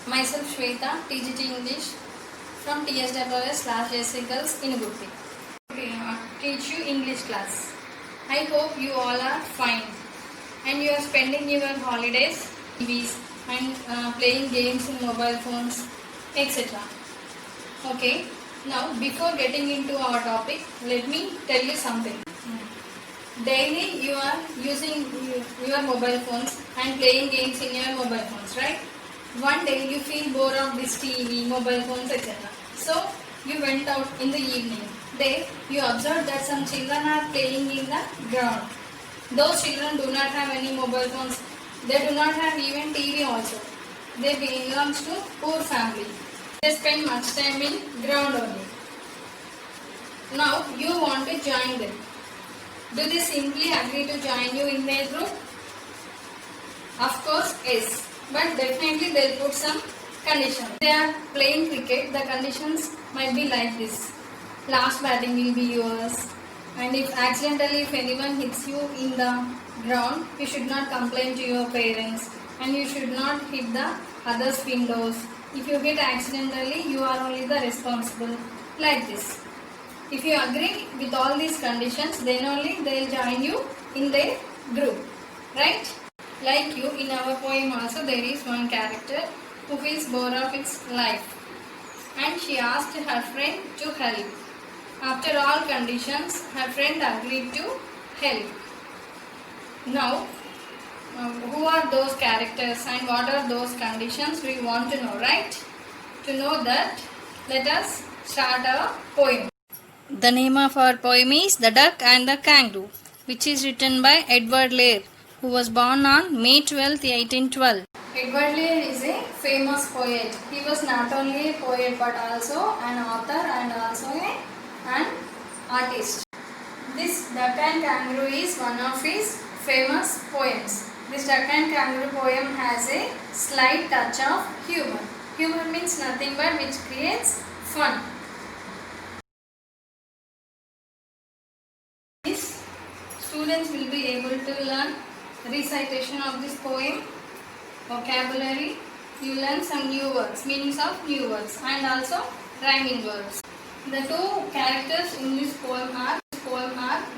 Myself Shweta, TGT English from TSWS/JC Girls in Gurti. Teach you English class. I hope you all are fine and you are spending your holidays, TVs and playing games in mobile phones, etc. Okay. Now before getting into our topic, let me tell you something. Daily you are using your mobile phones and playing games in your mobile phones, right? One day you feel bored of this TV, mobile phones, etc. So you went out in the evening. There you observed that some children are playing in the ground. Those children do not have any mobile phones. They do not have even TV also. They belong to poor family. They spend much time in ground only. Now you want to join them. Do they simply agree to join you in their group? Of course, yes. But definitely they'll put some conditions. They are playing cricket, the conditions might be like this. Last batting will be yours. And if accidentally if anyone hits you in the ground, you should not complain to your parents. And you should not hit the others' windows. If you hit accidentally, you are only the responsible. Like this. If you agree with all these conditions, then only they will join you in their group. Right? Like you, in our poem also there is one character who feels bored of its life. And she asked her friend to help. After all conditions, her friend agreed to help. Now, who are those characters and what are those conditions we want to know, right? To know that, let us start our poem. The name of our poem is The Duck and the Kangaroo, which is written by Edward Lear, who was born on May 12, 1812. Edward Lear is a famous poet. He was not only a poet but also an author and also an artist. This Duck and Kangaroo is one of his famous poems. This Duck and Kangaroo poem has a slight touch of humor. Humor means nothing but which creates fun. Students will be able to learn recitation of this poem, vocabulary, you learn some new words, meanings of new words and also rhyming words. The two characters in this poem are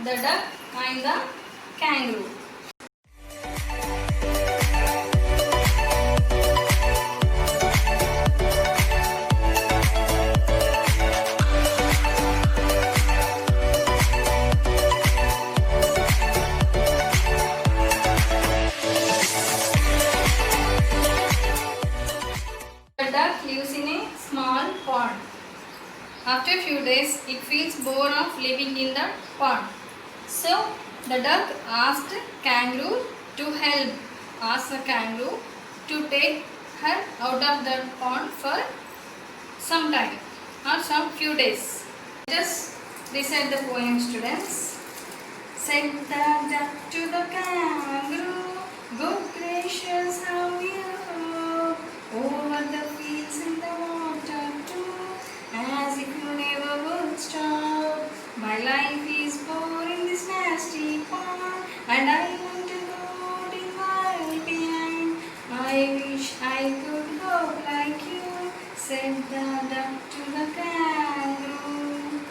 the duck and the kangaroo. The duck lives in a small pond. After a few days, it feels bored of living in the pond. So, the duck asked kangaroo to help. Asked the kangaroo to take her out of the pond for some time or some few days. Just recite the poem, students. Said the duck to the kangaroo, "Good gracious, how you over the fields and the water too, as if you never would stop. My life is bored in this nasty pond, and I want to go in wild behind. I wish I could go like you," said the duck to the kangaroo.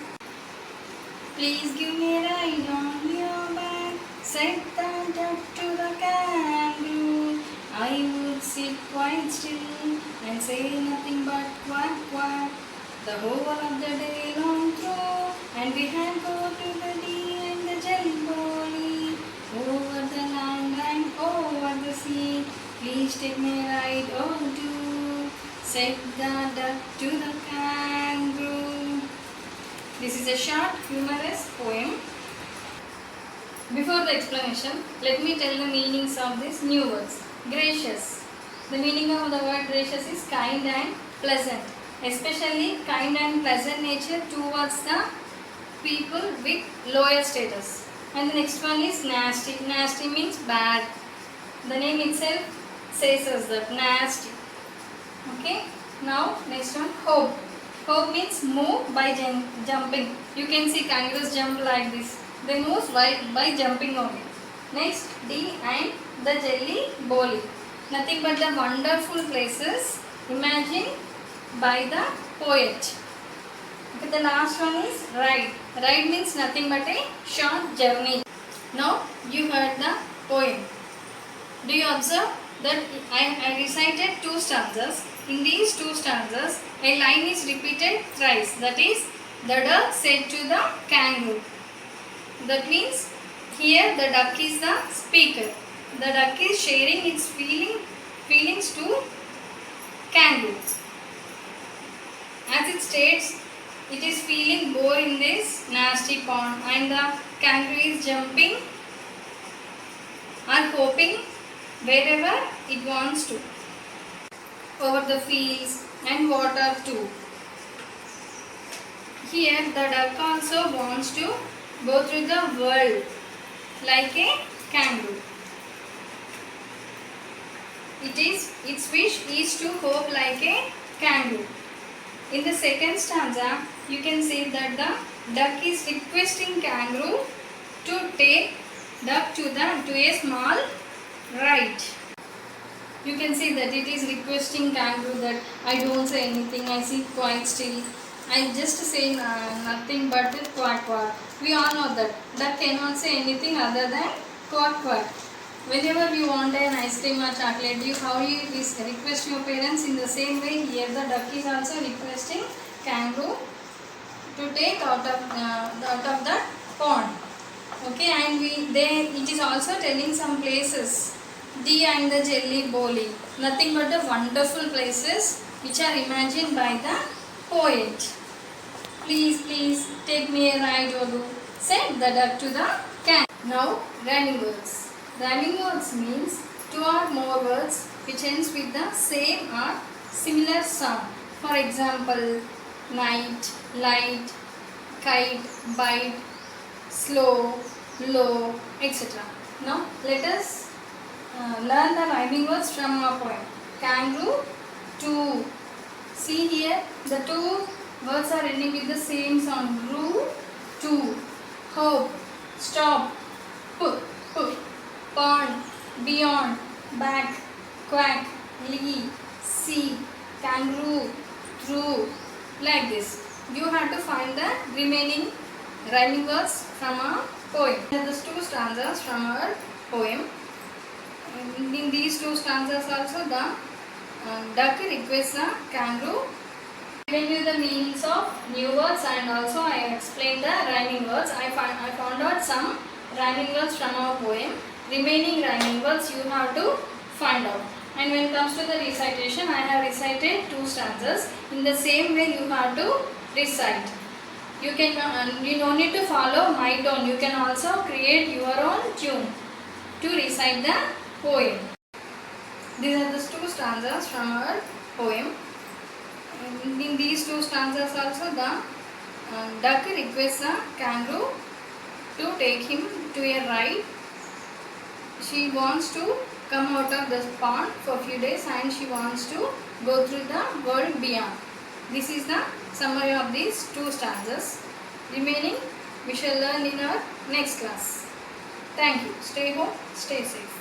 "Please give me a ride on your back," said the duck to the kangaroo. "I would sit quite still and say nothing but quack quack the whole of the day long through, and we had go to the deer and the jelly belly, over the land and over the sea. Please take me a ride or two," said the duck to the kangaroo. This is a short, humorous poem. Before the explanation, let me tell the meanings of these new words. Gracious. The meaning of the word gracious is kind and pleasant, especially kind and pleasant nature towards the people with lower status. And the next one is nasty. Nasty means bad. The name itself says us that, nasty. Okay. Now next one, hope. Hope means move by jumping. You can see kangaroos jump like this. They move by jumping only. Next, D and the jelly boli. Nothing but the wonderful places Imagine by the poet. Okay, the last one is ride. Ride means nothing but a short journey. Now you heard the poem. Do you observe that I recited 2 stanzas? In these 2 stanzas, a line is repeated thrice. That is, the duck said to the kangaroo. That means here the duck is the speaker. The duck is sharing its feelings to kangaroo. As it states, it is feeling bored in this nasty pond and the kangaroo is jumping or hopping wherever it wants to, over the fields and water too. Here the duck also wants to go through the world like a kangaroo. Its wish is to hop like a kangaroo. In the second stanza, you can see that the duck is requesting kangaroo to take duck to a small ride. You can see that it is requesting kangaroo that I don't say anything, I sit quite still. I just say nothing but quack quack. We all know that duck cannot say anything other than quack quack. Whenever you want an ice cream or chocolate, how you request your parents, in the same way here the duck is also requesting kangaroo to take out of the pond. Okay, and it is also telling some places. Dee and the Jelly Boli, nothing but the wonderful places which are imagined by the poet. Please take me a ride, Olu, said the duck to the kangaroo. Now rhyming words. Rhyming words means 2 or more words which ends with the same or similar sound. For example, night, light, kite, bite, slow, low, etc. Now let us learn the rhyming words from our poem. Kangaroo, two. See here, the 2 words are ending with the same sound. Roo, two. Hope, stop, put. Pond, beyond, back, quack, lee, see, kangaroo, through, like this. You have to find the remaining rhyming words from our poem. Here are the 2 stanzas from our poem. In these 2 stanzas also the duck requests the kangaroo. I given you the meanings of new words and also I explained the rhyming words. I found out some rhyming words from our poem. Remaining rhyming words you have to find out. And when it comes to the recitation, I have recited 2 stanzas. In the same way you have to recite. You don't need to follow my tone. You can also create your own tune to recite the poem. These are the 2 stanzas from our poem. In these 2 stanzas also the duck requests the kangaroo to take him to a ride. She wants to come out of the pond for a few days and she wants to go through the world beyond. This is the summary of these 2 stanzas. Remaining we shall learn in our next class. Thank you. Stay home, stay safe.